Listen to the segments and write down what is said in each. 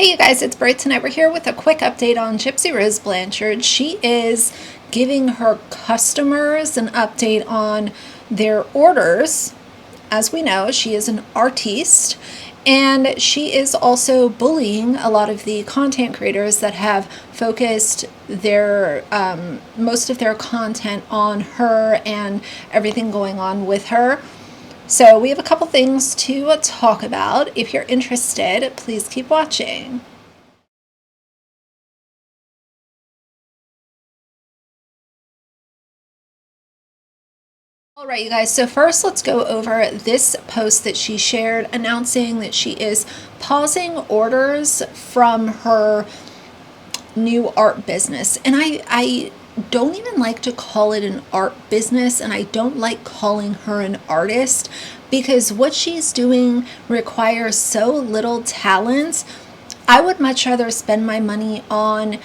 Hey you guys, it's Bright tonight. We're here with a quick update on Gypsy Rose Blanchard. She is giving her customers an update on their orders. As we know, she is an artiste, and she is also bullying a lot of the content creators that have focused their most of their content on her and everything going on with her. So we have a couple things to talk about. If you're interested, please keep watching. All right, you guys, so first let's go over this post that she shared announcing that she is pausing orders from her new art business. And I don't even like to call it an art business, and I don't like calling her an artist because what she's doing requires so little talent. I would much rather spend my money on,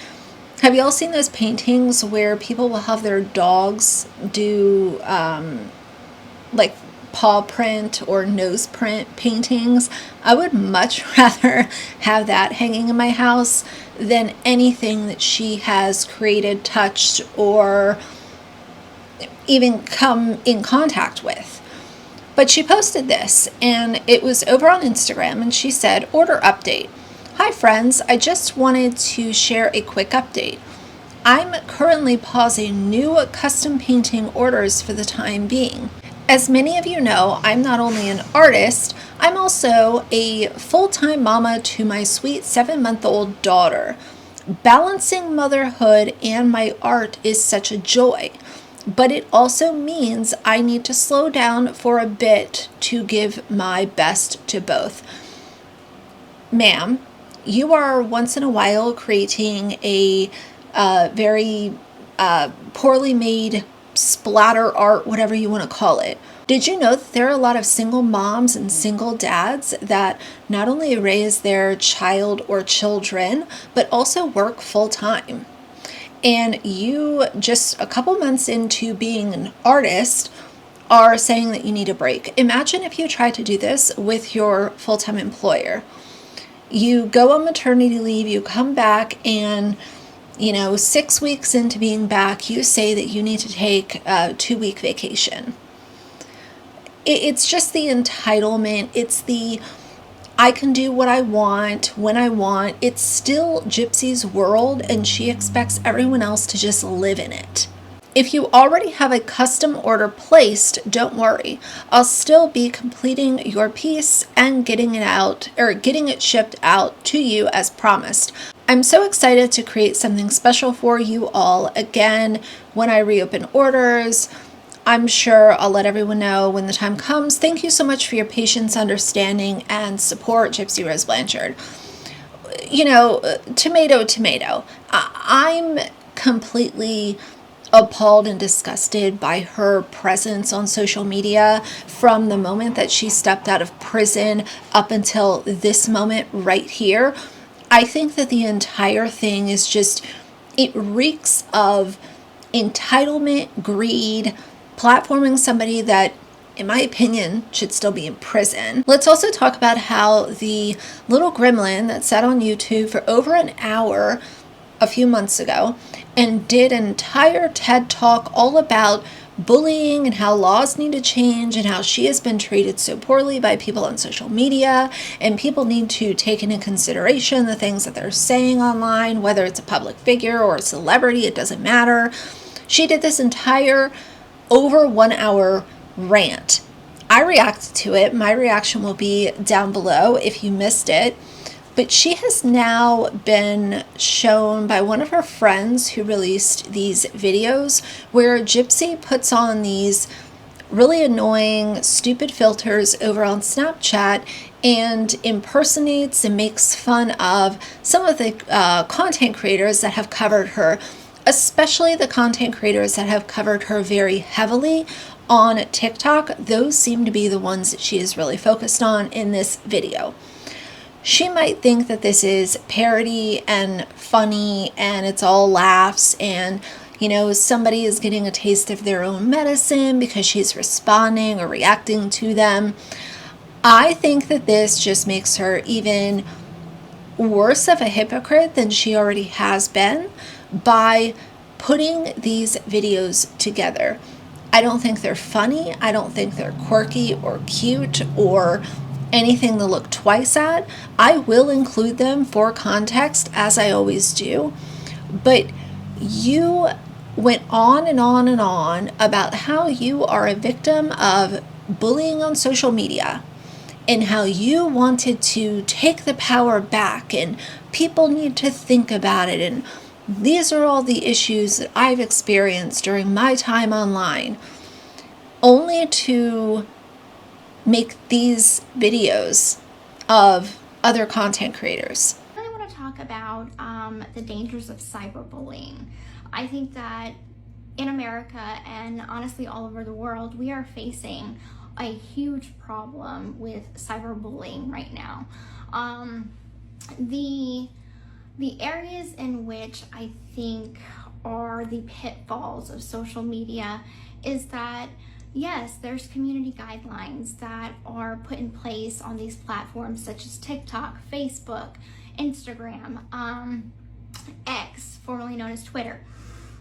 have you all seen those paintings where people will have their dogs do like paw print or nose print paintings? I would much rather have that hanging in my house than anything that she has created, touched, or even come in contact with. But she posted this, and it was over on Instagram, and she said, "Order update. Hi friends, I just wanted to share a quick update. I'm currently pausing new custom painting orders for the time being. As many of you know, I'm not only an artist, I'm also a full-time mama to my sweet 7-month-old daughter. Balancing motherhood and my art is such a joy, but it also means I need to slow down for a bit to give my best to both." Ma'am, you are once in a while creating a very poorly made splatter art, whatever you want to call it. Did you know that there are a lot of single moms and single dads that not only raise their child or children, but also work full time? And you, just a couple months into being an artist, are saying that you need a break. Imagine if you tried to do this with your full-time employer. You go on maternity leave, you come back, and 6 weeks into being back, you say that you need to take a 2-week vacation. It's just the entitlement. It's the, I can do what I want when I want. It's still Gypsy's world, and she expects everyone else to just live in it. If you already have a custom order placed, don't worry. I'll still be completing your piece and getting it shipped out to you as promised. I'm so excited to create something special for you all again when I reopen orders. I'm sure I'll let everyone know when the time comes. Thank you so much for your patience, understanding, and support, Gypsy Rose Blanchard. Tomato, tomato. I'm completely appalled and disgusted by her presence on social media from the moment that she stepped out of prison up until this moment right here. I think that the entire thing is just, it reeks of entitlement, greed, platforming somebody that, in my opinion, should still be in prison. Let's also talk about how the little gremlin that sat on YouTube for over an hour a few months ago and did an entire TED Talk all about bullying and how laws need to change and how she has been treated so poorly by people on social media, and people need to take into consideration the things that they're saying online, whether it's a public figure or a celebrity, it doesn't matter. She did this entire over 1 hour rant. I reacted to it. My reaction will be down below if you missed it. But she has now been shown by one of her friends who released these videos where Gypsy puts on these really annoying, stupid filters over on Snapchat and impersonates and makes fun of some of the content creators that have covered her, especially the content creators that have covered her very heavily on TikTok. Those seem to be the ones that she is really focused on in this video. She might think that this is parody and funny and it's all laughs and, somebody is getting a taste of their own medicine because she's responding or reacting to them. I think that this just makes her even worse of a hypocrite than she already has been by putting these videos together. I don't think they're funny. I don't think they're quirky or cute or anything to look twice at. I will include them for context, as I always do. But you went on and on and on about how you are a victim of bullying on social media and how you wanted to take the power back and people need to think about it. And these are all the issues that I've experienced during my time online, only to make these videos of other content creators. I really want to talk about the dangers of cyberbullying. I think that in America and honestly all over the world, we are facing a huge problem with cyberbullying right now. The areas in which I think are the pitfalls of social media is that, yes, there's community guidelines that are put in place on these platforms such as TikTok, Facebook, Instagram, X, formerly known as Twitter.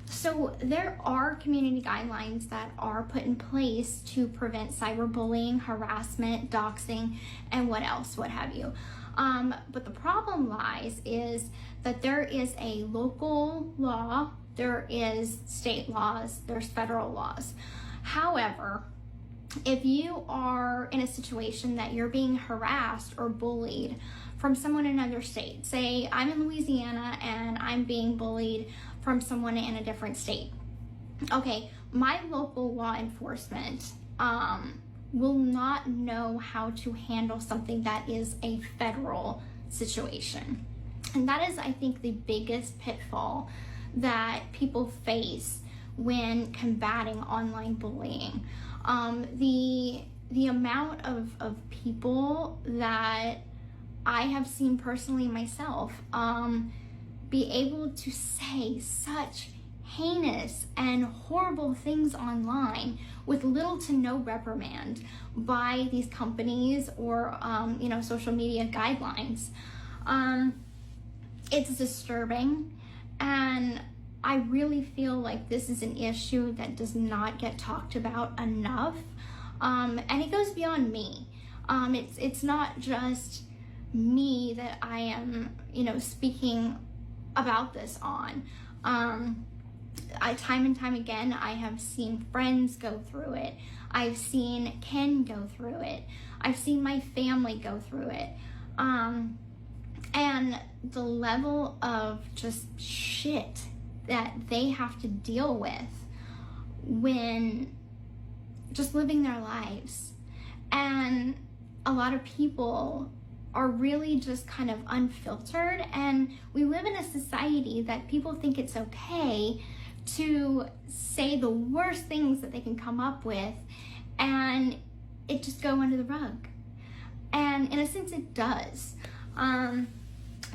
So there are community guidelines that are put in place to prevent cyberbullying, harassment, doxing, and what have you. But the problem lies is that there is a local law, there is state laws, there's federal laws. However, if you are in a situation that you're being harassed or bullied from someone in another state, say I'm in Louisiana and I'm being bullied from someone in a different state. Okay, my local law enforcement will not know how to handle something that is a federal situation. And that is, I think, the biggest pitfall that people face when combating online bullying. The amount of people that I have seen personally myself be able to say such heinous and horrible things online with little to no reprimand by these companies or social media guidelines. It's disturbing, and I really feel like this is an issue that does not get talked about enough, and it goes beyond me. It's not just me that I am speaking about this on. Time and time again, I have seen friends go through it. I've seen Ken go through it. I've seen my family go through it. And the level of just shit that they have to deal with when just living their lives. And a lot of people are really just kind of unfiltered, and we live in a society that people think it's okay to say the worst things that they can come up with and it just go under the rug. And in a sense it does.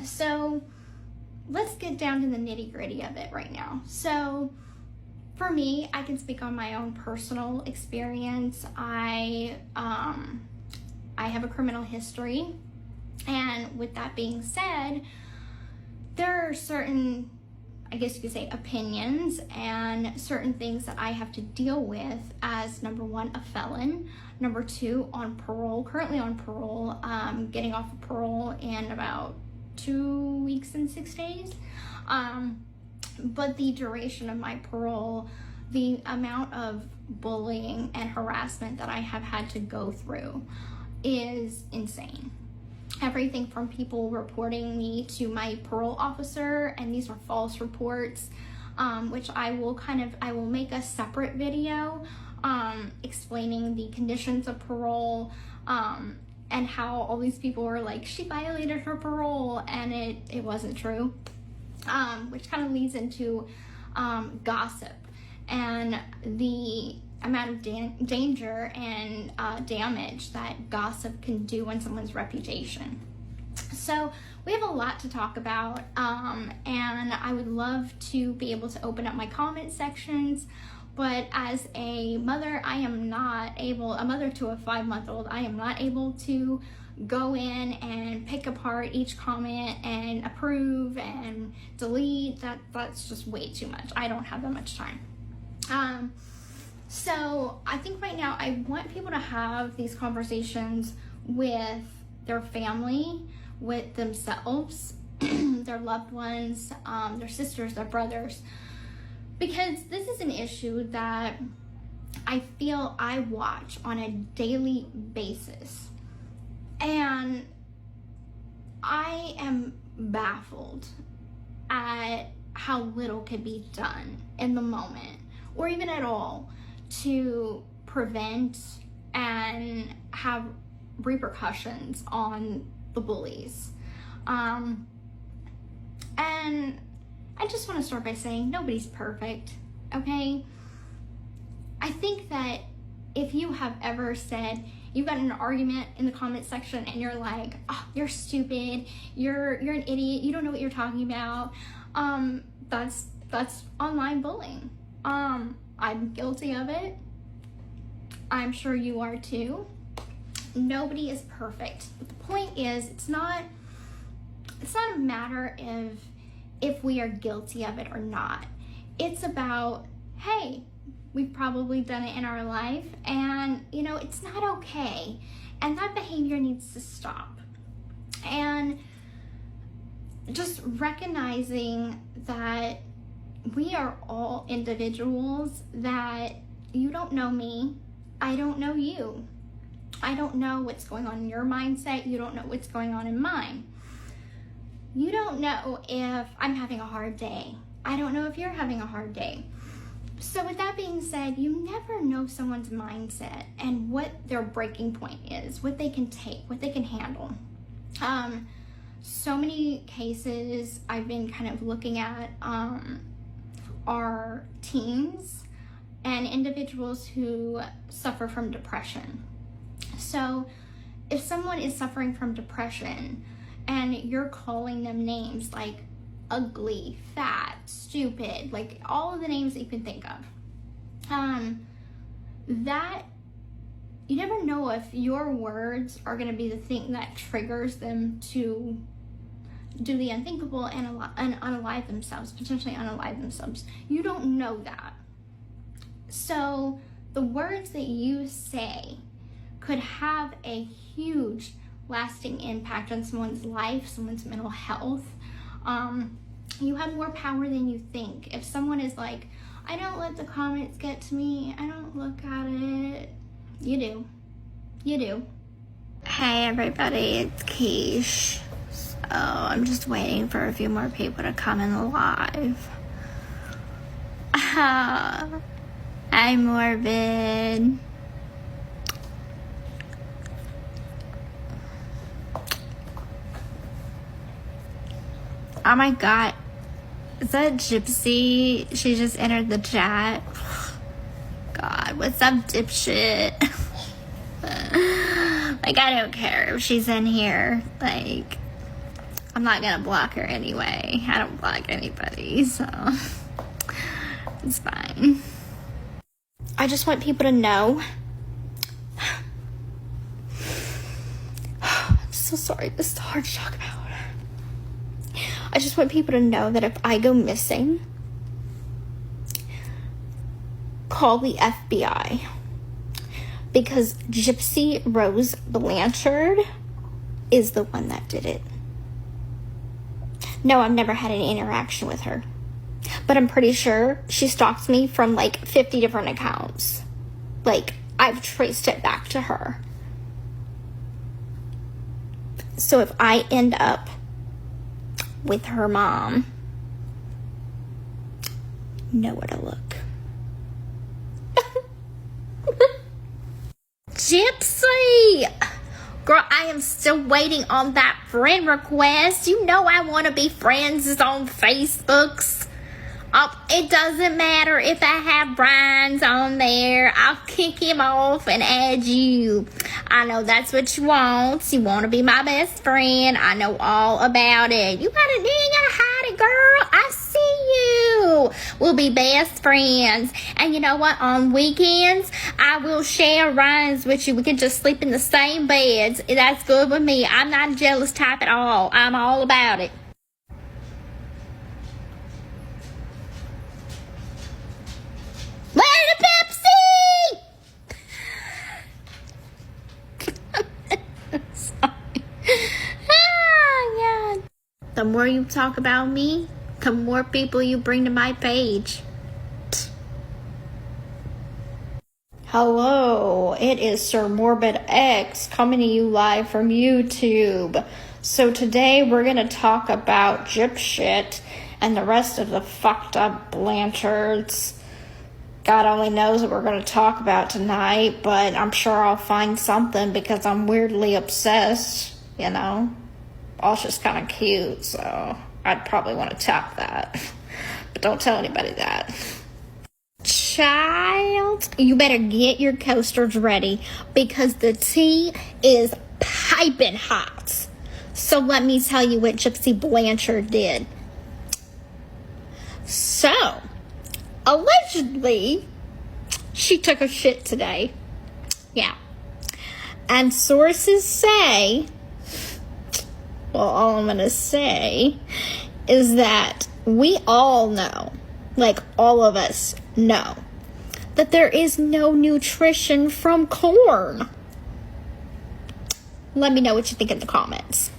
So let's get down to the nitty-gritty of it right now. So for me, I can speak on my own personal experience. I have a criminal history. And with that being said, there are certain, I guess you could say, opinions and certain things that I have to deal with as, number one, a felon, number two, on parole, currently on parole, getting off of parole in about 2 weeks and 6 days. But the duration of my parole, the amount of bullying and harassment that I have had to go through is insane. Everything from people reporting me to my parole officer, and these were false reports, which I will make a separate video explaining the conditions of parole, and how all these people were like, she violated her parole, and it wasn't true, which kind of leads into gossip and the amount of danger and damage that gossip can do on someone's reputation. So we have a lot to talk about, and I would love to be able to open up my comment sections, but as a mother, I am not able, a mother to a 5-month-old, I am not able to go in and pick apart each comment and approve and delete. That's just way too much. I don't have that much time. So I think right now I want people to have these conversations with their family, with themselves, their loved ones, their sisters, their brothers, because this is an issue that I feel I watch on a daily basis, and I am baffled at how little can be done in the moment, or even at all, to prevent and have repercussions on the bullies. And I just want to start by saying nobody's perfect, okay? I think that if you have ever said, you've got an argument in the comment section and you're like, oh, you're stupid, you're an idiot, you don't know what you're talking about, that's online bullying. I'm guilty of it. I'm sure you are too. Nobody is perfect. But the point is, it's not a matter of if we are guilty of it or not. It's about, hey, we've probably done it in our life, and it's not okay, and that behavior needs to stop. And just recognizing that we are all individuals, that you don't know me, I don't know you. I don't know what's going on in your mindset, you don't know what's going on in mine. You don't know if I'm having a hard day. I don't know if you're having a hard day. So with that being said, you never know someone's mindset and what their breaking point is, what they can take, what they can handle. So many cases I've been kind of looking at are teens and individuals who suffer from depression. So if someone is suffering from depression and you're calling them names like ugly, fat, stupid, like all of the names that you can think of, that you never know if your words are going to be the thing that triggers them to do the unthinkable and unalive themselves, potentially unalive themselves. You don't know that. So the words that you say could have a huge lasting impact on someone's life, someone's mental health. You have more power than you think. If someone is like, I don't let the comments get to me, I don't look at it, you do. You do. Hey everybody, it's Keish. So I'm just waiting for a few more people to come in the live. Hi Morbid. Oh my god, is that Gypsy? She just entered the chat. God, what's up, dipshit? Like, I don't care if she's in here. Like, I'm not gonna block her anyway. I don't block anybody, so it's fine. I just want people to know. I'm so sorry, this is hard to talk about. I just want people to know that if I go missing, call the FBI. Because Gypsy Rose Blanchard is the one that did it. No, I've never had any interaction with her. But I'm pretty sure she stalks me from like 50 different accounts. Like, I've traced it back to her. So if I end up with her mom, know where to look. Gypsy! Girl, I am still waiting on that friend request. You know I want to be friends on Facebooks. It doesn't matter if I have Brian's on there. I'll kick him off and add you. I know that's what you want. You want to be my best friend. I know all about it. You ain't gotta hide right, girl. I see you. We'll be best friends. And you know what? On weekends, I will share runs with you. We can just sleep in the same beds. That's good with me. I'm not a jealous type at all. I'm all about it. Where's the Pepsi? Sorry. Ah, yeah. The more you talk about me, the more people you bring to my page. Hello, it is Sir Morbid X coming to you live from YouTube. So today we're going to talk about Gypsy and the rest of the fucked up Blanchards. God only knows what we're going to talk about tonight, but I'm sure I'll find something because I'm weirdly obsessed, you know. Alsha's kind of cute, so I'd probably want to tap that. But don't tell anybody that. Child, you better get your coasters ready because the tea is piping hot. So let me tell you what Gypsy Blanchard did. So, allegedly, she took a shit today. Yeah. And sources say, well, all I'm going to say is that we all know, like all of us know, that there is no nutrition from corn. Let me know what you think in the comments.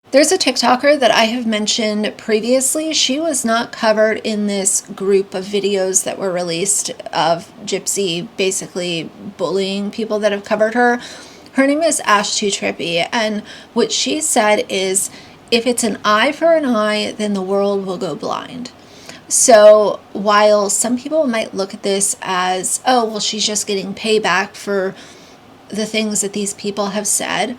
There's a TikToker that I have mentioned previously. She was not covered in this group of videos that were released of Gypsy basically bullying people that have covered her. Her name is Ash Too Trippy, and what she said is, if it's an eye for an eye, then the world will go blind. So while some people might look at this as, oh, well, she's just getting payback for the things that these people have said,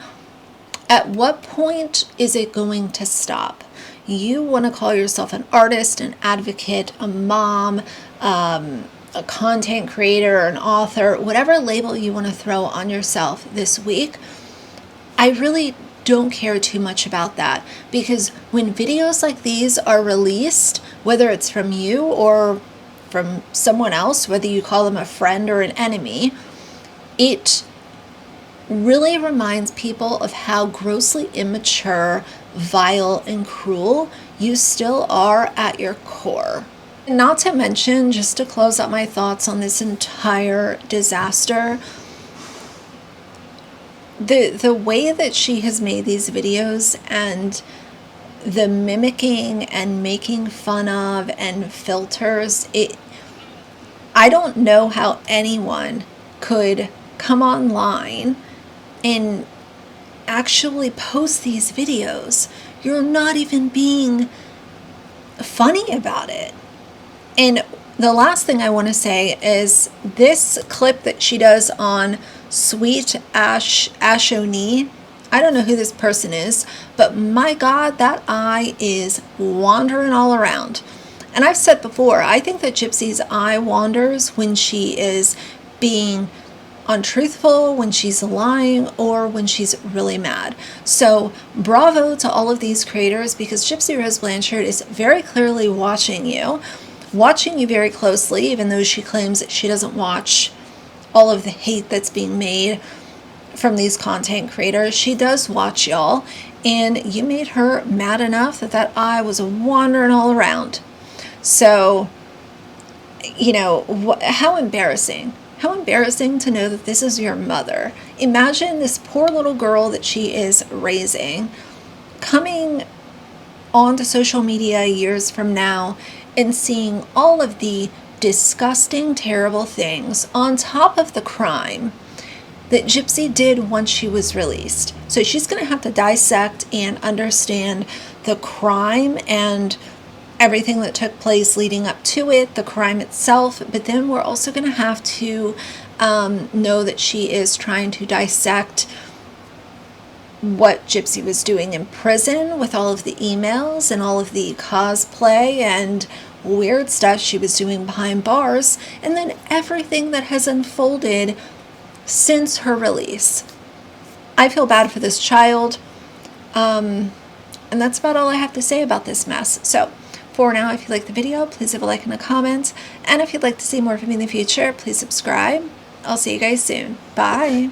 at what point is it going to stop? You want to call yourself an artist, an advocate, a mom, a content creator, an author, whatever label you want to throw on yourself this week. I really don't care too much about that, because when videos like these are released, whether it's from you or from someone else, whether you call them a friend or an enemy, it really reminds people of how grossly immature, vile, and cruel you still are at your core. Not to mention, just to close out my thoughts on this entire disaster, the way that she has made these videos and the mimicking and making fun of and filters, I don't know how anyone could come online and actually post these videos. You're not even being funny about it. And the last thing I want to say is this clip that she does on Sweet Ash O'Neill. I don't know who this person is, but my God, that eye is wandering all around. And I've said before, I think that Gypsy's eye wanders when she is being untruthful, when she's lying, or when she's really mad. So bravo to all of these creators, because Gypsy Rose Blanchard is very clearly watching you very closely, even though she claims that she doesn't watch all of the hate that's being made from these content creators. She does watch y'all, and you made her mad enough that eye was wandering all around. So, you know, how embarrassing. How embarrassing to know that this is your mother. Imagine this poor little girl that she is raising coming onto social media years from now and seeing all of the disgusting, terrible things on top of the crime that Gypsy did once she was released. So she's going to have to dissect and understand the crime and everything that took place leading up to it, the crime itself, but then we're also going to have to know that she is trying to dissect what Gypsy was doing in prison with all of the emails and all of the cosplay and weird stuff she was doing behind bars, and then everything that has unfolded since her release. I feel bad for this child, and that's about all I have to say about this mess. So For now, if you like the video, please leave a like and a comment. And if you'd like to see more from me in the future, please subscribe. I'll see you guys soon. Bye.